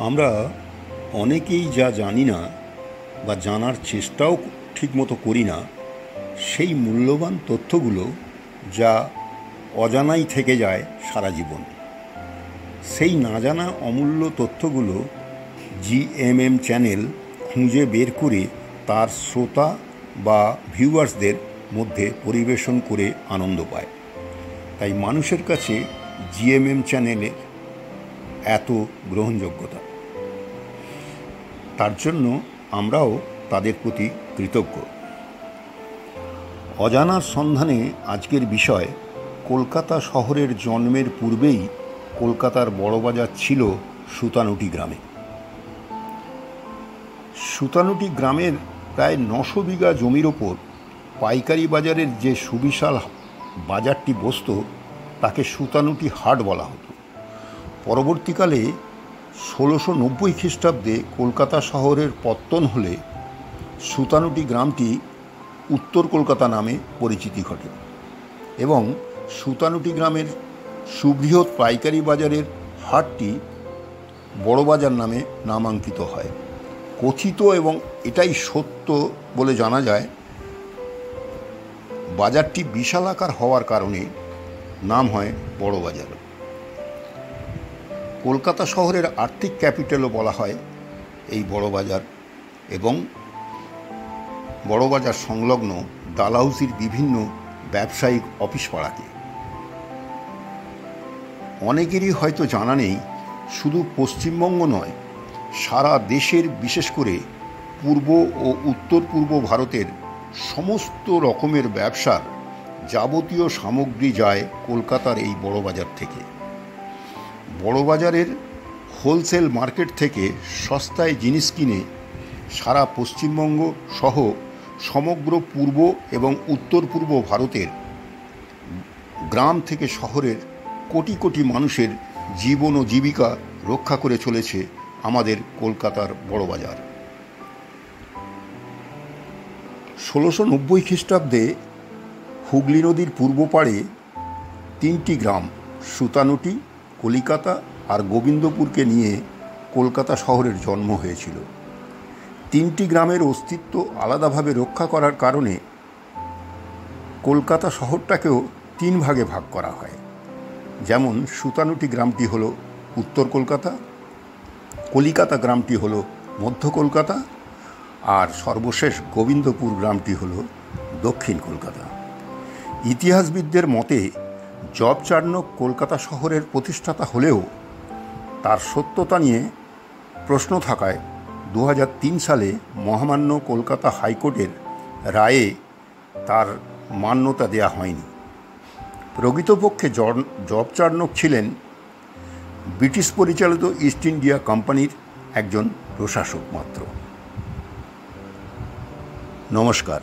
আমরা অনেকেই যা জানি না বা জানার চেষ্টাও ঠিকমতো করি না, সেই মূল্যবান তথ্যগুলো যা অজানাই থেকে যায় সারা জীবন, সেই না জানা অমূল্য তথ্যগুলো জিএমএম চ্যানেল খুঁজে বের করে তার শ্রোতা বা ভিউয়ার্সদের মধ্যে পরিবেশন করে আনন্দ পায়। তাই মানুষের কাছে জিএমএম চ্যানেলের এত গ্রহণযোগ্যতা। তার জন্য আমরাও তাদের প্রতি কৃতজ্ঞ। অজানার সন্ধানে আজকের বিষয়, কলকাতা শহরের জন্মের পূর্বেই কলকাতার বড়বাজার ছিল সুতানুটি গ্রামে। সুতানুটি গ্রামের প্রায় 900 বিঘা জমির ওপর পাইকারি বাজারের যে সুবিশাল বাজারটি বসত তাকে সুতানুটি হাট বলা হতো। পরবর্তীকালে 1690 খ্রিস্টাব্দে কলকাতা শহরের পত্তন হলে সুতানুটি গ্রামটি উত্তর কলকাতা নামে পরিচিতি ঘটে এবং সুতানুটি গ্রামের সুবৃহৎ পাইকারি বাজারের হাটটি বড়বাজার নামে নামাঙ্কিত হয়। কথিত এবং এটাই সত্য বলে জানা যায়, বাজারটি বিশালাকার হওয়ার কারণে নাম হয় বড়বাজার। কলকাতা শহরের আর্থিক ক্যাপিটালও বলা হয় এই বড়বাজার এবং বড়বাজার সংলগ্ন ডালহাউসির বিভিন্ন ব্যবসায়িক অফিস পাড়াকে। অনেকেরই হয়তো জানা নেই, শুধু পশ্চিমবঙ্গ নয়, সারা দেশের, বিশেষ করে পূর্ব ও উত্তর পূর্ব ভারতের সমস্ত রকমের ব্যবসার যাবতীয় সামগ্রী যায় কলকাতার এই বড়বাজার থেকে। বড়বাজারের হোলসেল মার্কেট থেকে সস্তায় জিনিস কিনে সারা পশ্চিমবঙ্গ সহ সমগ্র পূর্ব এবং উত্তর পূর্ব ভারতের গ্রাম থেকে শহরের কোটি কোটি মানুষের জীবন ও জীবিকা রক্ষা করে চলেছে আমাদের কলকাতার বড়বাজার। 1690 খ্রিস্টাব্দে হুগলি নদীর পূর্ব পাড়ে 3টি গ্রাম, সুতানুটি, কলিকাতা আর গোবিন্দপুরকে নিয়ে কলকাতা শহরের জন্ম হয়েছিল। 3টি গ্রামের অস্তিত্ব আলাদাভাবে রক্ষা করার কারণে কলকাতা শহরটাকেও 3 ভাগে ভাগ করা হয়। যেমন সুতানুটি গ্রামটি হল উত্তর কলকাতা, কলিকাতা গ্রামটি হল মধ্য কলকাতা, আর সর্বশেষ গোবিন্দপুর গ্রামটি হল দক্ষিণ কলকাতা। ইতিহাসবিদদের মতে জব চার্নক কলকাতা শহরের প্রতিষ্ঠাতা হলেও তার সত্যতা নিয়ে প্রশ্ন থাকায় 2003 সালে মহামান্য কলকাতা হাইকোর্টের রায়ে তার মান্যতা দেয়া হয়নি। প্রকৃতপক্ষে জব চার্নক ছিলেন ব্রিটিশ পরিচালিত ইস্ট ইন্ডিয়া কোম্পানির একজন প্রশাসক মাত্র। নমস্কার।